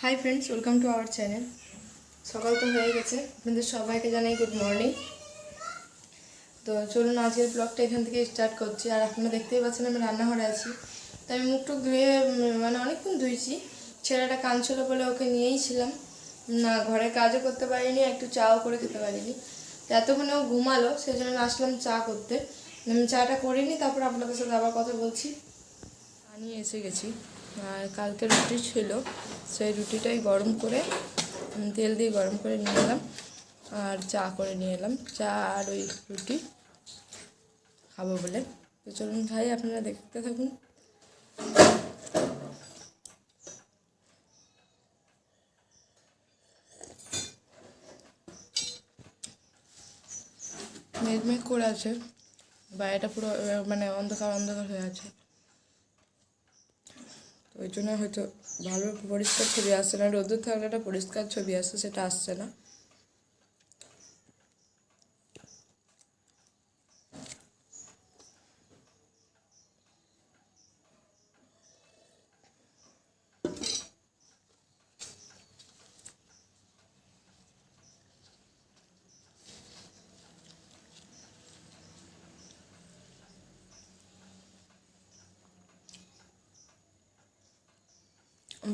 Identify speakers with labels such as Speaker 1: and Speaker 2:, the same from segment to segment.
Speaker 1: Hi friends, welcome to our channel. সকাল তো হয়ে গেছে, আপনাদের সবাইকে জানাই গুড মর্নিং। তো চলুন আজকের ব্লগটা এখান থেকে স্টার্ট করছি। আর আপনারা দেখতেই পাচ্ছেন আমি রান্নাঘরে আছি। তো আমি মুখটুক ধুয়ে মানে অনেকক্ষণ ধুয়েছি। ছেলেটা কাঁদছিল বলে ওকে নিয়েই ছিলাম না, ঘরে কাজও করতে পারিনি, একটু চাও করে খেতে পারিনি। তো এতক্ষণে ও ঘুমালো, সেই জন্য আসলাম চা করতে। আমি চাটা করিনি, তারপর আপনাদের সাথে আবার কথা বলছি। নিয়ে এসে গেছি, আর কালকে রুটি ছিল, সেই রুটিটাই গরম করে তেল দিয়ে গরম করে নিয়ে এলাম, আর চা করে নিয়ে এলাম। চা আর ওই রুটি খাবো বলে। তো চলুন ভাই, আপনারা দেখতে থাকুন। মেঘ করে আছে, বাইরেটা পুরো মানে অন্ধকার অন্ধকার হয়ে আছে। ওই জন্য হয়তো ভালো পরিষ্কার ছবি আসছে না। রোদ্দুর থাকলে একটা পরিষ্কার ছবি আসছে, সেটা আসছে না।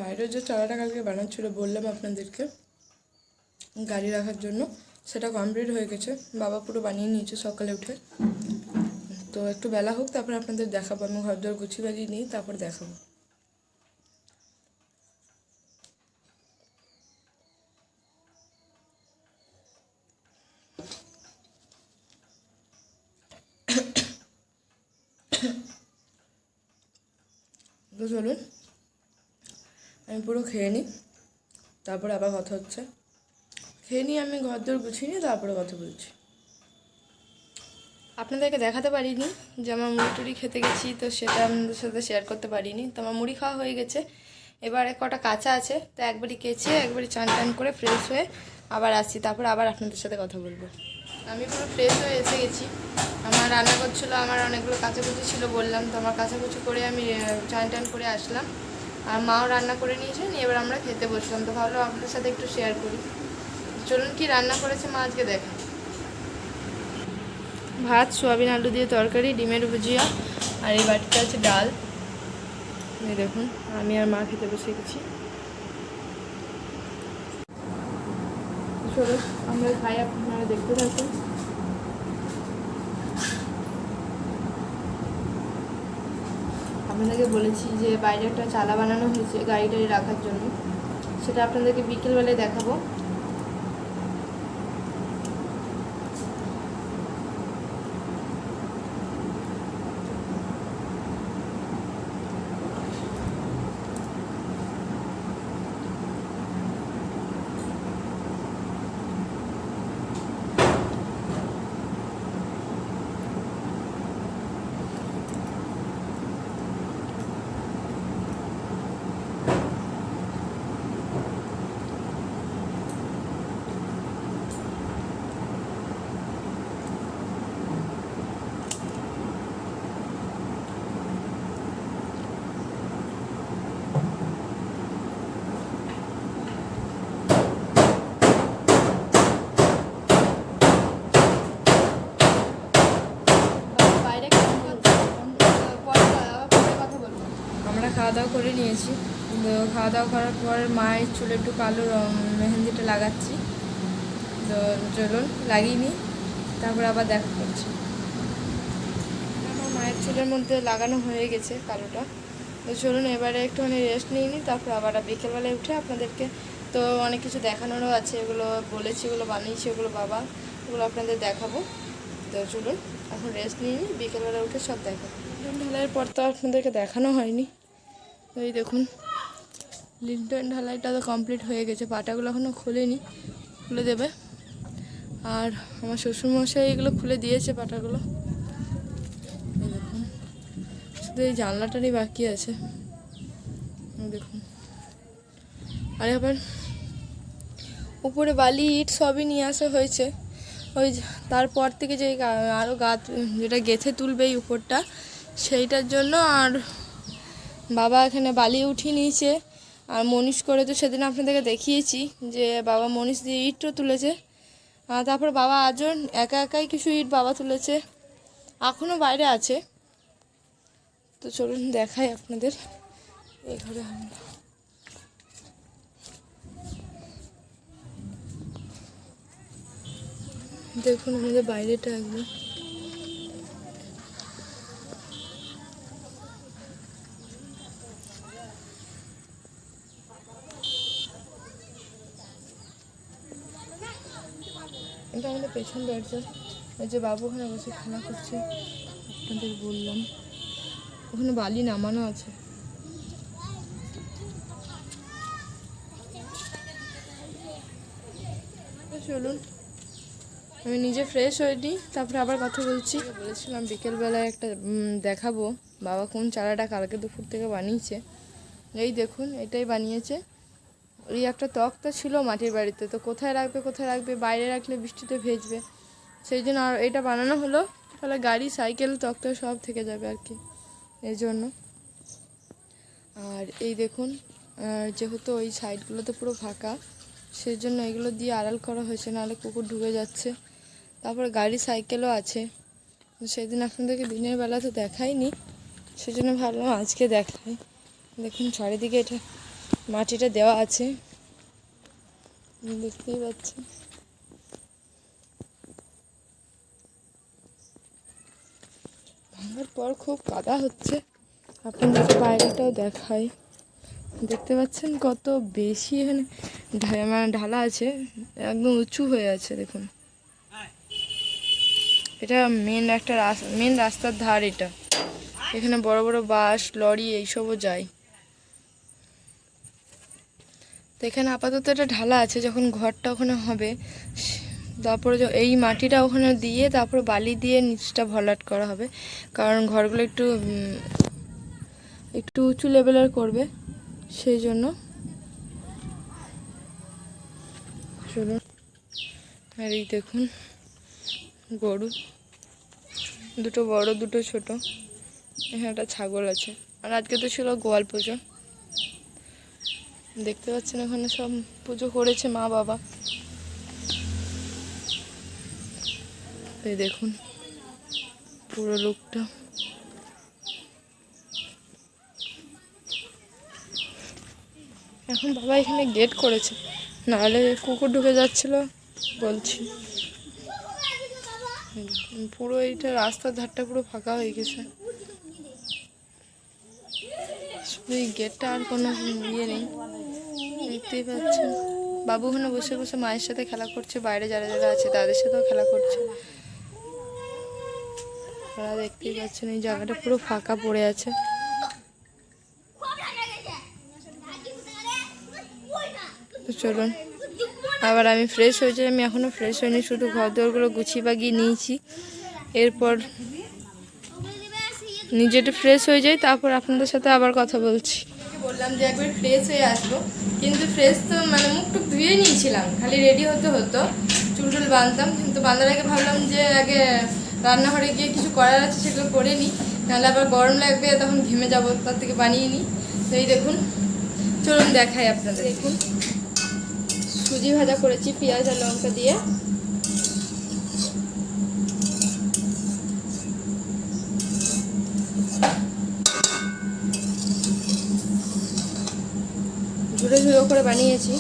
Speaker 1: বাইরের যে চালাটা কালকে বানাচ্ছিল বললাম আপনাদেরকে গাড়ি রাখার জন্য, সেটা কমপ্লিট হয়ে গেছে। বাবা পুরো বানিয়ে নিয়েছে সকালে উঠে। তো একটু বেলা হোক, তারপর আপনাদের দেখাবো। আমি ঘর দর গুছিয়ে বাজিয়ে নিই, তারপর দেখাবো। তো চলুন আমি পুরো খেয়ে নিই, তারপরে আবার কথা হচ্ছে। খেয়ে নিই, আমি ঘর দর গুছিয়ে নিই, তারপরে কথা বলছি। আপনাদেরকে দেখাতে পারিনি যে আমার মুড়ি টুড়ি খেতে গেছি, তো সেটা আপনাদের সাথে শেয়ার করতে পারিনি। তো আমার মুড়ি খাওয়া হয়ে গেছে, এবারে কটা কাঁচা আছে, তো একবারই কেচে একবারই চান টান করে ফ্রেশ হয়ে আবার আসছি, তারপর আবার আপনাদের সাথে কথা বলবো। আমি পুরো ফ্রেশ হয়ে এসে গেছি। আমার রান্না করছিলো, আমার অনেকগুলো কাঁচাকুচি ছিল বললাম, তো আমার কাঁচাকুচি করে আমি চান টান করে আসলাম। আর মাও রান্না করে নিয়েছেন, এবার আমরা খেতে বসলাম। তো ভাবলাম আপনাদের সাথে একটু শেয়ার করি। চলুন কি রান্না করেছে মা আজকে দেখা। ভাত, সোয়াবিন আলু দিয়ে তরকারি, ডিমের ভুজিয়া, আর এই বাটিতে আছে ডাল। এই দেখুন, আমি আর মা খেতে বসে গেছি। চলো আমরা খাই, আপনারা দেখতে থাকুন। আপনাদেরকে বলেছি যে বাইরে একটা চালা বানানো হয়েছে গাড়ি টাড়ি রাখার জন্য, সেটা আপনাদেরকে বিকেলবেলায় দেখাবো। আমরা খাওয়া দাওয়া করে নিয়েছি। তো খাওয়া দাওয়া করার পর মায়ের চুলে একটু কালো মেহেন্দিটা লাগাচ্ছি। তো চলুন লাগিয়ে নিই, তারপর আবার দেখা করছি। আমার মায়ের চুলের মধ্যে লাগানো হয়ে গেছে কালোটা। তো চলুন এবারে একটুখানি রেস্ট নিয়ে নিই, তারপর আবার বিকেলবেলায় উঠে আপনাদেরকে তো অনেক কিছু দেখানোরও আছে। এগুলো বলেছি, এগুলো বানিয়েছি, এগুলো বাবা, এগুলো আপনাদের দেখাবো। তো চলুন এখন রেস্ট নিয়ে নিই, বিকেলবেলা উঠে সব দেখাবো। ঢালাইয়ের পর তো আপনাদেরকে দেখানো হয়নি। তো এই দেখুন লিন্টন ঢালাইটা তো কমপ্লিট হয়ে গেছে, পাটাগুলো এখনও খোলেনি, খুলে দেবে। আর আমার শ্বশুরমশাই এগুলো খুলে দিয়েছে পাটাগুলো। এই দেখুন, শুধু এই জানলাটারই বাকি আছে। দেখুন, আর আবার উপরে বালি ইট সবই নিয়ে আসা হয়েছে। ওই তারপর থেকে যে আরও যেটা গেঁথে তুলবে এই উপরটা, সেইটার জন্য। আর বাবা এখানে বালি উঠিয়ে নিয়েছে, আর মনীষ করে তো সেদিন আপনাদেরকে দেখিয়েছি যে বাবা মনীষ দিয়ে ইটও তুলেছে। তারপর বাবা আজও একা একাই কিছু ইট বাবা তুলেছে, এখনও বাইরে আছে। তো চলুন দেখাই আপনাদের এই ঘরে। দেখুন আমাদের বাইরেটা একদম এটা আমাদের পেছন দরজা। ওই যে বাবু ওখানে বসে খেলা করছে, আপনাদের বললাম ওখানে বালি নামানো আছে। চলুন আমি নিজে ফ্রেশ হয়ে নিই, তারপরে আবার কথা বলছি। বলেছিলাম বিকেলবেলায় একটা দেখাবো বাবা কোন চারাটা কালকে দুপুর থেকে বানিয়েছে। এই দেখুন এটাই বানিয়েছে। এই একটা তক্তা ছিল মাটির বাড়িতে, তো কোথায় রাখবে, বাইরে রাখলে বৃষ্টিতে ভেজবে, সেই জন্য আর এটা বানানো হলো। তাহলে গাড়ি সাইকেল তক্তা সব থেকে যাবে আর কি, এই জন্য। আর এই দেখুন যেহেতু ওই সাইডগুলোতে পুরো ফাঁকা, সেই জন্য এগুলো দিয়ে আড়াল করা হয়েছে, নাহলে কুকুর ঢুকে যাচ্ছে। তারপরে গাড়ি সাইকেলও আছে, সেদিন আপনাদেরকে দিনের বেলা তো দেখাইনি, সেই জন্য ভাবলাম আজকে দেখাই। দেখুন চারিদিকে এটা মাটিটা দেওয়া আছে, দেখতেই পাচ্ছেন। ভাঙার পর খুব কাদা হচ্ছে, আপনাদেরকে বাইরেটাও দেখাই। দেখতে পাচ্ছেন কত বেশি এখানে মানে ঢালা আছে, একদম উঁচু হয়ে আছে। দেখুন এটা মেন রাস্তার ধার। এটা এখানে বড় বড় বাস লরি এইসবও যায়। তো এখানে আপাতত এটা ঢালা আছে, যখন ঘরটা ওখানে হবে তারপরে এই মাটিটা ওখানে দিয়ে তারপর বালি দিয়ে নিচটা ভরাট করা হবে, কারণ ঘরগুলো একটু উঁচু লেভেলের করবে, সেই জন্য। চলুন আর এই দেখুন গরু, দুটো বড় দুটো ছোট, এখানে একটা ছাগল আছে। আর আজকে তো ছিল গোয়াল পুজো, দেখতে পাচ্ছেন এখানে সব পুজো করেছে মা বাবা। এই দেখুন পুরো লোকটা। এখন বাবা এখানে গেট করেছে, নাহলে কুকুর ঢুকে যাচ্ছিল বলছি। পুরো এইটা রাস্তার ধারটা পুরো ফাঁকা হয়ে গেছে, শুধু এই গেটটা, আর কোনো ইয়ে নেই। দেখতেই পাচ্ছেন বাবু ওখানে বসে বসে মায়ের সাথে খেলা করছে, বাইরে যারা যারা আছে তাদের সাথেও খেলা করছে। আপনারা দেখতেই পাচ্ছেন এই জায়গাটা পুরো ফাঁকা পড়ে আছে। তো চলুন আবার আমি ফ্রেশ হয়ে যাই। আমি এখনও ফ্রেশ হইনি, শুধু ঘর দোরগুলো গুছিয়ে বাগিয়ে নিয়েছি। এরপর নিজে একটু ফ্রেশ হয়ে যাই, তারপর আপনাদের সাথে আবার কথা বলছি। বললাম যে একবার ফ্রেশ হয়ে আসবো, কিন্তু ফ্রেশ তো মানে মুখ টুক ধুয়ে নিয়েছিলাম, খালি রেডি হতো চুল টুল বাঁধতাম। কিন্তু বাঁধার আগে ভাবলাম যে আগে রান্নাঘরে গিয়ে কিছু করার আছে সেগুলো করে নিই, নাহলে আবার গরম লাগবে, তখন ঘেমে যাবো, তার থেকে বানিয়ে নিই। তো এই দেখুন চলুন দেখাই আপনাদের। দেখুন সুজি ভাজা করেছি পেঁয়াজ আর লঙ্কা দিয়ে। ঝুড়ো ঝুড়ো করে বানিয়েছি।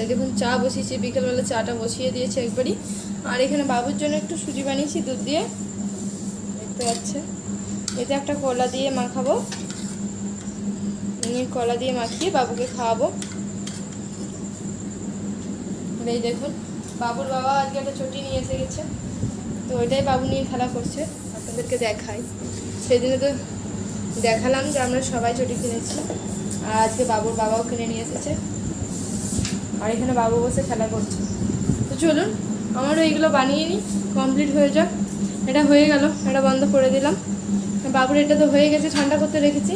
Speaker 1: দেখুন চা বসিয়েছি, বিকেলবেলা চাটা বসিয়ে দিয়েছি একবারই। আর এখানে বাবুর জন্য একটু সুজি বানিয়েছি দুধ দিয়ে, দেখতে পাচ্ছেন। এতে একটা কলা দিয়ে মাখাবো, কলা দিয়ে মাখিয়ে বাবুকে খাওয়াবো। এই দেখুন বাবুর বাবা আজকে একটা চটি নিয়ে এসে গেছে, তো ওইটাই বাবু নিয়ে খেলা করছে। আপনাদেরকে দেখাই, সেদিনে তো দেখালাম যে আমরা সবাই চটি কিনেছি, আর আজকে বাবুর বাবাও কিনে নিয়ে এসেছে, আর এখানে বাবু বসে খেলা করছে। তো চলুন আমারও এইগুলো বানিয়ে নিই, কমপ্লিট হয়ে যাক। এটা হয়ে গেল, এটা বন্ধ করে দিলাম। বাবুর এটা তো হয়ে গেছে, ঠান্ডা করতে রেখেছি।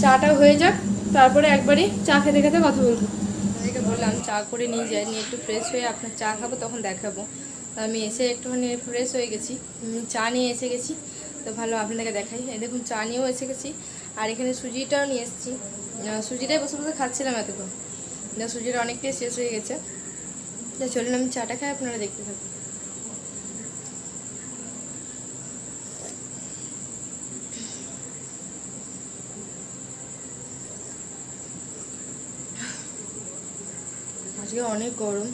Speaker 1: চাটাও হয়ে যাক, তারপরে একবারই চা খেতে খেতে কথা বলবো। আপনাদেরকে বললাম চা করে নিয়ে যাই, নিয়ে একটু ফ্রেশ হয়ে আপনার চা খাবো, তখন দেখাবো। তো আমি এসে একটুখানি ফ্রেশ হয়ে গেছি, চা নিয়ে এসে গেছি। তো ভালো আপনাদেরকে দেখাই। এই দেখুন চা নিয়েও এসে গেছি, আর এখানে সুজিটাও নিয়ে এসেছি, সুজিটাই বসে বসে খাচ্ছিলাম এতক্ষণ, সুজিটা অনেকটাই শেষ হয়ে গেছে। তো চলুন আমি চাটা খাই, আপনারা দেখতে থাকুন। আজকে অনেক গরম,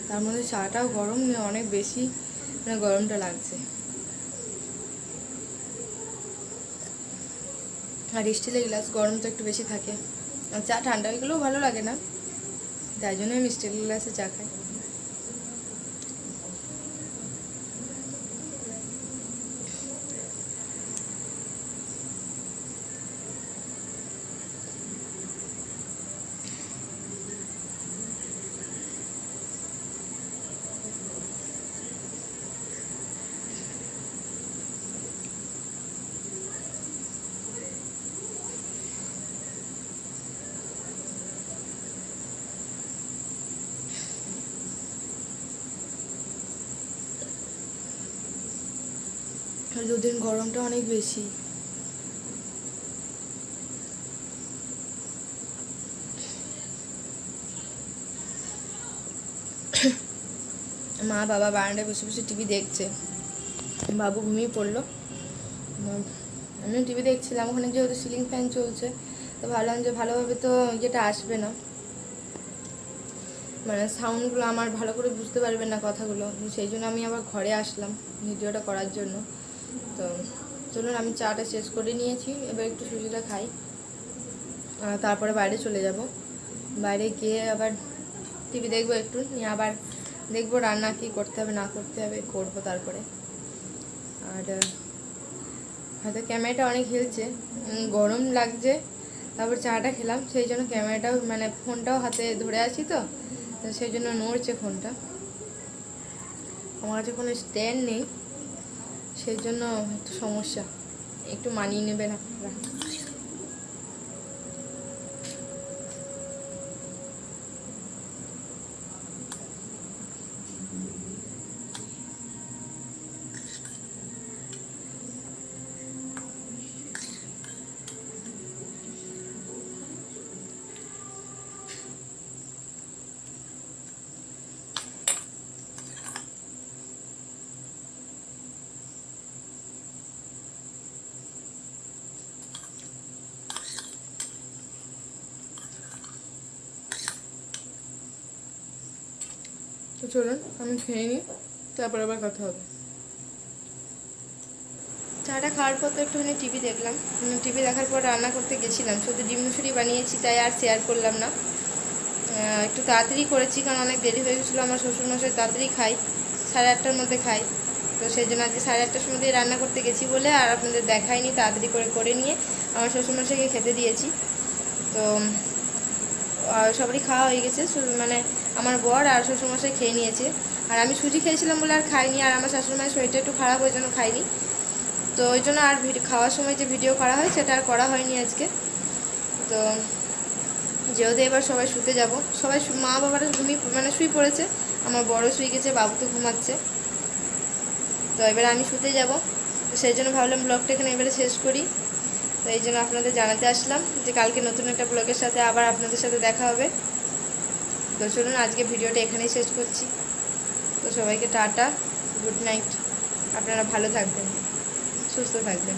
Speaker 1: তার মধ্যে চাটাও গরম, অনেক বেশি মানে গরমটা লাগছে। আর স্টিলের গ্লাস গরম তো একটু বেশি থাকে, আর চা ঠান্ডা হয়ে গেলেও ভালো লাগে না, তাই জন্য আমি স্টিলের গ্লাসে চা খাই। আর দুদিন গরমটা অনেক বেশি। মা বাবা বারান্দায় বসে বসে টিভি দেখছে, বাবু ঘুমিয়ে পড়লো, আমিও টিভি দেখছিলাম। ওখানে যেহেতু সিলিং ফ্যান চলছে, তো ভাবলাম যে ভালোভাবে তো যেটা আসবে না, মানে সাউন্ডগুলো আমার ভালো করে বুঝতে পারবেন না কথাগুলো, সেই জন্য আমি আবার ঘরে আসলাম ভিডিওটা করার জন্য। তো চলুন আমি চাটা শেষ করে নিয়েছি, এবার একটু সুজিটা খাই, তারপরে বাইরে চলে যাব। বাইরে গিয়ে আবার টিভি দেখবো একটু, নিয়ে আবার দেখবো রান্না কী করতে হবে না করতে হবে, করবো তারপরে। আর হয়তো ক্যামেরাটা অনেক হিলছে, গরম লাগছে, তারপর চাটা খেলাম, সেই জন্য ক্যামেরাটাও মানে ফোনটাও হাতে ধরে আছি, তো সেই জন্য নড়ছে ফোনটা। আমার কাছে কোনো স্ট্যান্ড নেই, সেই জন্য একটু সমস্যা, একটু মানিয়ে নেবেন আপনারা। তো চলুন আমি খেয়ে নিই, তারপর আবার কথা হবে। চাটা খাওয়ার পর তো একটুখানি টিভি দেখলাম, টিভি দেখার পর রান্না করতে গেছিলাম, শুধু ডিম মুসুরি বানিয়েছি, তাই আর শেয়ার করলাম না। একটু তাড়াতাড়ি করেছি, কারণ অনেক দেরি হয়ে গেছিলো। আমার শ্বশুরমশাই তাড়াতাড়ি খাই, 8:30টার মধ্যে খাই, তো সেই জন্য আজকে 8:30টার সময় দিয়ে রান্না করতে গেছি বলে আর আপনাদের দেখাইনি, তাড়াতাড়ি করে নিয়ে আমার শ্বশুরমশাইকে খেতে দিয়েছি। তো সবারই খাওয়া হয়ে গেছে, মানে আমার বর আর শ্বশুরমশাই খেয়ে নিয়েছে, আর আমি সুজি খেয়েছিলাম বলে আর খাইনি, আর আমার শাশুড়িমায়ের শরীরটা একটু খারাপ ওই জন্য খাইনি, তো ওই জন্য আর খাওয়ার সময় যে ভিডিও করা হয় সেটা আর করা হয়নি আজকে। তো যেহেতু এবার সবাই শুতে যাব, সবাই মা বাবারা শুয়ে পড়েছে, আমার বড় শুয়ে গেছে, বাবু তো ঘুমাচ্ছে, তো এবারে আমি শুতে যাব, তো সেই জন্য ভাবলাম ব্লগটা এখানে এবারে শেষ করি। তো এই জন্য আপনাদের জানাতে আসলাম যে কালকে নতুন একটা ব্লগের সাথে আবার আপনাদের সাথে দেখা হবে। তো চলুন আজকে ভিডিওটা এখানেই শেষ করছি। তো সবাইকে টাটা, গুড নাইট, আপনারা ভালো থাকবেন, সুস্থ থাকবেন।